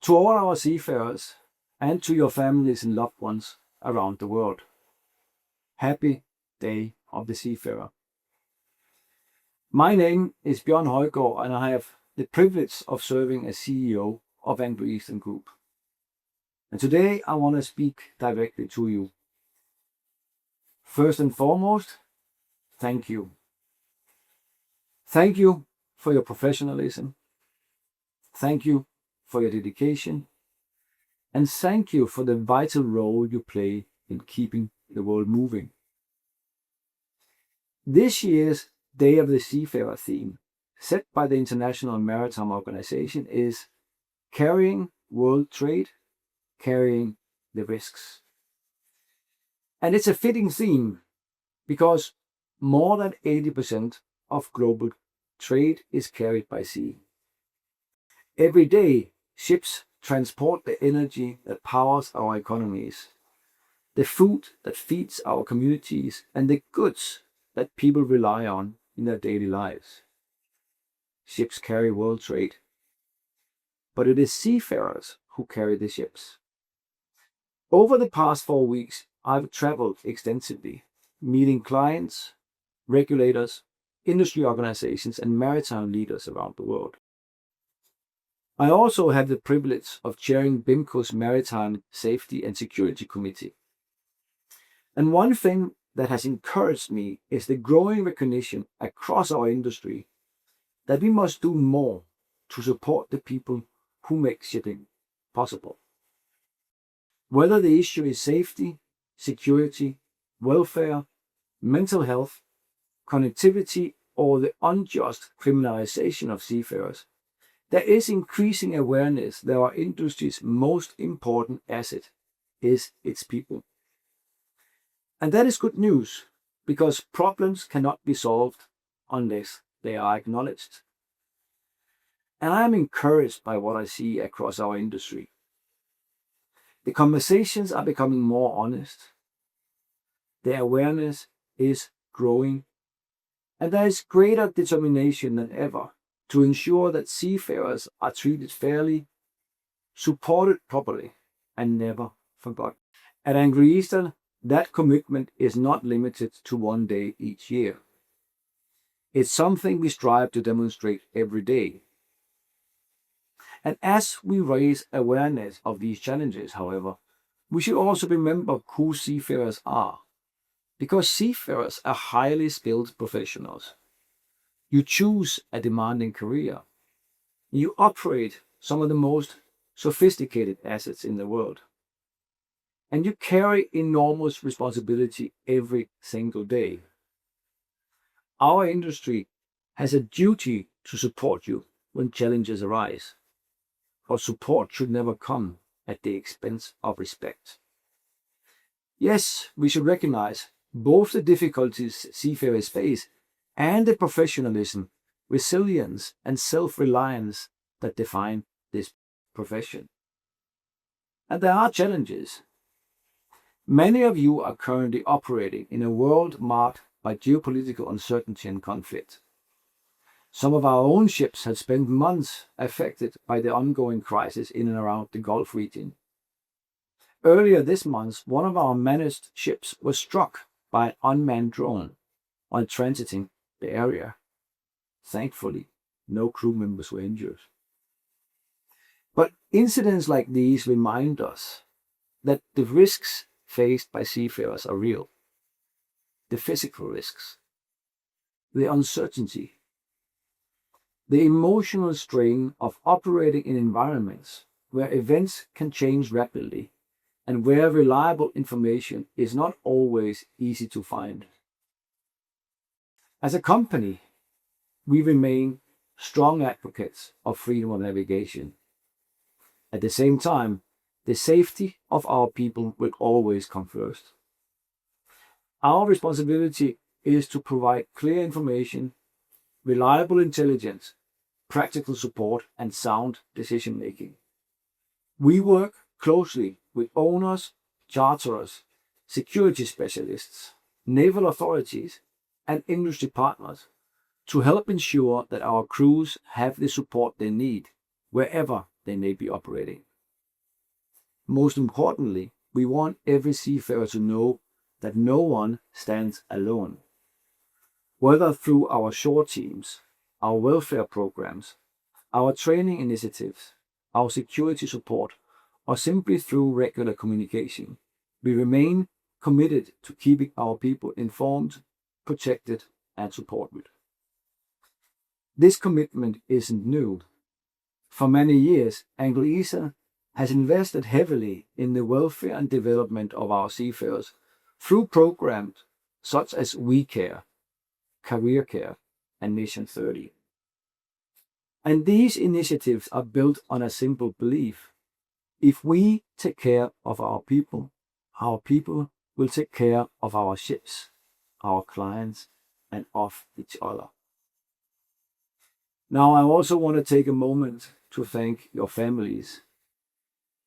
To all our seafarers and to your families and loved ones around the world, happy Day of the Seafarer. My name is Bjorn Hojgaard and I have the privilege of serving as CEO of Anglo-Eastern Group. And today I want to speak directly to you. First and foremost, thank you. Thank you for your professionalism. Thank you for your dedication. And thank you for the vital role you play in keeping the world moving. This year's Day of the Seafarer theme, set by the International Maritime Organization, is Carrying World Trade, Carrying the Risks. And it's a fitting theme because more than 80% of global trade is carried by sea. Every day, ships transport the energy that powers our economies, the food that feeds our communities, and the goods that people rely on in their daily lives. Ships carry world trade, but it is seafarers who carry the ships. Over the past 4 weeks, I've traveled extensively, meeting clients, regulators, industry organizations, and maritime leaders around the world. I also have the privilege of chairing BIMCO's Maritime Safety and Security Committee. And one thing that has encouraged me is the growing recognition across our industry that we must do more to support the people who make shipping possible. Whether the issue is safety, security, welfare, mental health, connectivity, or the unjust criminalization of seafarers, there is increasing awareness that our industry's most important asset is its people. And that is good news, because problems cannot be solved unless they are acknowledged. And I am encouraged by what I see across our industry. The conversations are becoming more honest. The awareness is growing. And there is greater determination than ever to ensure that seafarers are treated fairly, supported properly, and never forgotten. At Anglo-Eastern, that commitment is not limited to one day each year. It's something we strive to demonstrate every day. And as we raise awareness of these challenges, however, we should also remember who seafarers are, because seafarers are highly skilled professionals. You choose a demanding career. You operate some of the most sophisticated assets in the world. And you carry enormous responsibility every single day. Our industry has a duty to support you when challenges arise. But support should never come at the expense of respect. Yes, we should recognize both the difficulties seafarers face and the professionalism, resilience, and self-reliance that define this profession. And there are challenges. Many of you are currently operating in a world marked by geopolitical uncertainty and conflict. Some of our own ships have spent months affected by the ongoing crisis in and around the Gulf region. Earlier this month, one of our managed ships was struck by an unmanned drone while transiting the area. Thankfully, no crew members were injured. But incidents like these remind us that the risks faced by seafarers are real. The physical risks, the uncertainty, the emotional strain of operating in environments where events can change rapidly and where reliable information is not always easy to find. As a company, we remain strong advocates of freedom of navigation. At the same time, the safety of our people will always come first. Our responsibility is to provide clear information, reliable intelligence, practical support, and sound decision-making. We work closely with owners, charterers, security specialists, naval authorities, and industry partners to help ensure that our crews have the support they need wherever they may be operating. Most importantly, we want every seafarer to know that no one stands alone. Whether through our shore teams, our welfare programs, our training initiatives, our security support, or simply through regular communication, we remain committed to keeping our people informed, protected, and supported. This commitment isn't new. For many years, Anglo-Eastern has invested heavily in the welfare and development of our seafarers through programs such as We Care, Career Care, and Mission 30. And these initiatives are built on a simple belief. If we take care of our people will take care of our ships, our clients, and of each other. Now, I also want to take a moment to thank your families,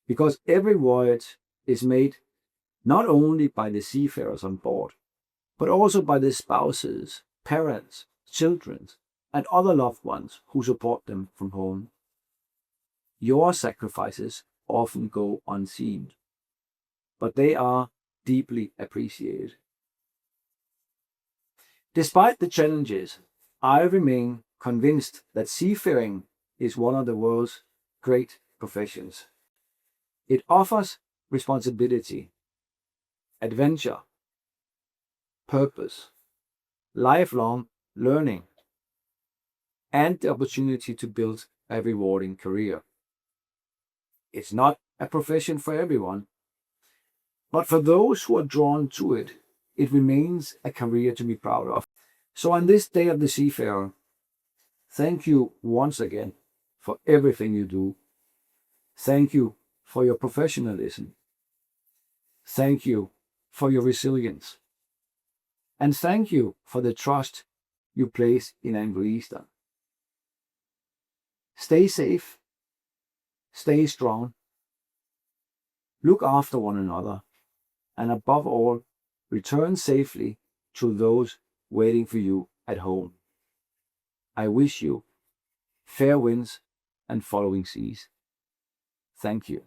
because every voyage is made not only by the seafarers on board, but also by the spouses, parents, children, and other loved ones who support them from home. Your sacrifices often go unseen, but they are deeply appreciated. Despite the challenges, I remain convinced that seafaring is one of the world's great professions. It offers responsibility, adventure, purpose, lifelong learning, and the opportunity to build a rewarding career. It's not a profession for everyone, but for those who are drawn to it, it remains a career to be proud of. So on this day of the Seafarer, thank you once again for everything you do. Thank you for your professionalism. Thank you for your resilience. And thank you for the trust you place in Anglo-Eastern. Stay safe, stay strong, look after one another, and above all, return safely to those waiting for you at home. I wish you fair winds and following seas. Thank you.